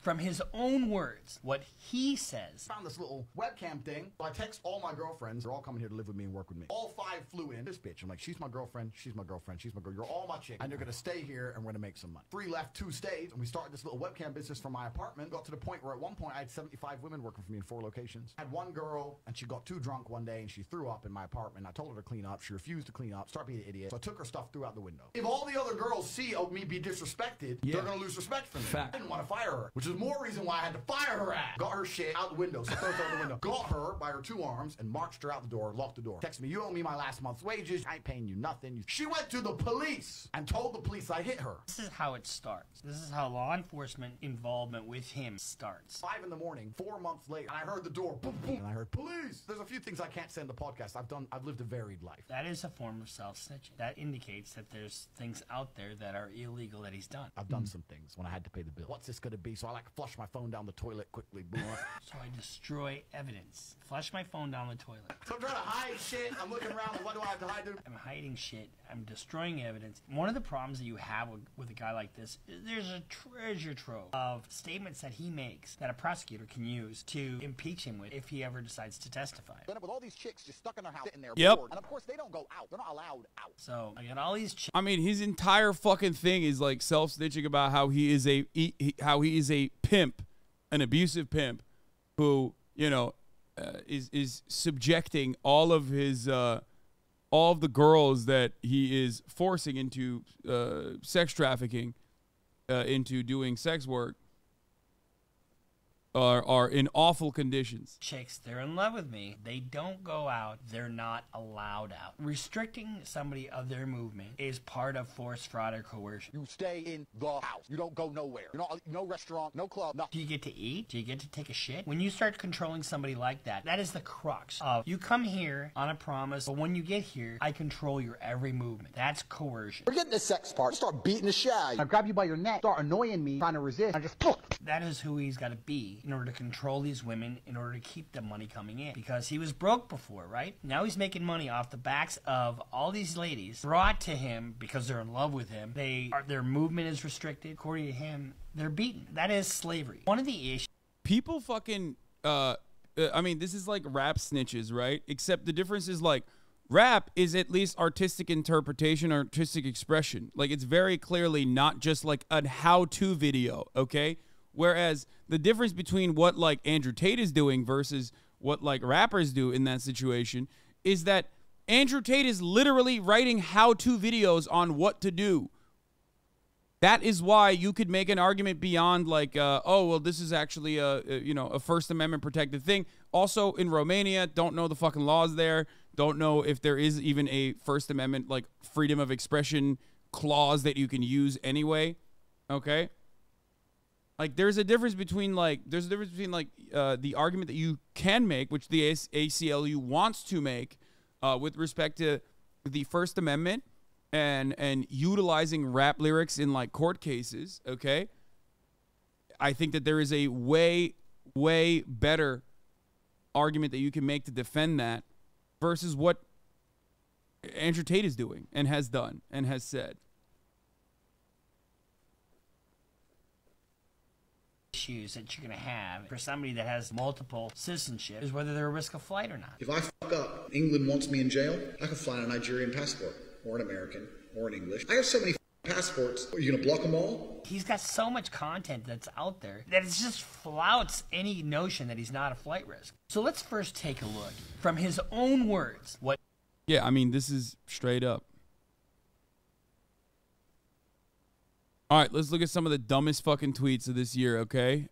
From his own words, what he says. Found this little webcam thing. So I text all my girlfriends. They're all coming here to live with me and work with me. All 5 flew in. This bitch. I'm like, she's my girlfriend. She's my girlfriend. She's my girl. You're all my chicks. And you're going to stay here and we're going to make some money. 3 left, 2 stayed. And we started this little webcam business from my apartment. Got to the point where at one point I had 75 women working for me in 4 locations. I had one girl and she got too drunk one day and she threw up in my apartment. I told her to clean up. She refused to clean up. Start being an idiot. So I took her stuff, threw out the window. If all the other girls see me be disrespected, they're going to lose respect for me. Fact. I didn't want to fire her, which is more reason why I had to fire her ass. Got her shit out the window, so throws her out the window. Got her by her 2 arms and marched her out the door, locked the door. Texted me, you owe me my last month's wages. I ain't paying you nothing. She went to the police and told the police I hit her. This is how it starts. This is how law enforcement involvement with him starts. 5 in the morning, 4 months later, and I heard the door, boom, boom, and I heard police. There's a few things I can't say in the podcast. I've lived a varied life. That is a form of self-snitching. That indicates that there's things out there that are illegal that he's done. I've done some things when I had to pay the bill. What's this gonna be? So I like flush my phone down the toilet quickly. Boom. So I destroy evidence. Flush my phone down the toilet. So I'm trying to hide shit. I'm looking around. Like, what do I have to hide? I'm hiding shit. I'm destroying evidence. One of the problems that you have with a guy like this is there's a treasure trove of statements that he makes that a prosecutor can use to impeach him with if he ever decides to testify. With all these chicks just stuck in their house sitting there bored, and of course they don't go out. They're not allowed out. So I got all these chicks. I mean, his entire fucking thing is like self-snitching about how he is a pimp, an abusive pimp, who, you know, is subjecting all of his all of the girls that he is forcing into sex trafficking, into doing sex work, are in awful conditions. Chicks, they're in love with me. They don't go out. They're not allowed out. Restricting somebody of their movement is part of force, fraud, or coercion. You stay in the house. You don't go nowhere. You're not, no restaurant, no club, nothing. Do you get to eat? Do you get to take a shit? When you start controlling somebody like that, that is the crux of you come here on a promise, but when you get here, I control your every movement. That's coercion. Forget the sex part. Start beating the shit out of you. I grab you by your neck, start annoying me, trying to resist. I just That is who he's got to be in order to control these women, in order to keep the money coming in. Because he was broke before, right? Now he's making money off the backs of all these ladies brought to him because they're in love with him. Their movement is restricted. According to him, they're beaten. That is slavery. One of the issues... People fucking... I mean, this is like rap snitches, right? Except the difference is like... Rap is at least artistic interpretation, artistic expression. Like, it's very clearly not just like a how-to video, okay? Whereas the difference between what like Andrew Tate is doing versus what like rappers do in that situation is that Andrew Tate is literally writing how-to videos on what to do. That is why you could make an argument beyond like, oh, well, this is actually a First Amendment protected thing. Also in Romania, don't know the fucking laws there. Don't know if there is even a First Amendment like freedom of expression clause that you can use anyway. Okay. Like, there's a difference between the argument that you can make, which the ACLU wants to make, with respect to the First Amendment and utilizing rap lyrics in like court cases. Okay, I think that there is a way better argument that you can make to defend that versus what Andrew Tate is doing and has done and has said. Issues that you're going to have for somebody that has multiple citizenship is whether they're a risk of flight or not. If I fuck up, England wants me in jail, I can fly on a Nigerian passport, or an American, or an English. I have so many passports. Are you going to block them all? He's got so much content that's out there that it just flouts any notion that he's not a flight risk. So let's first take a look from his own words. Yeah, I mean, this is straight up. All right, let's look at some of the dumbest fucking tweets of this year, okay?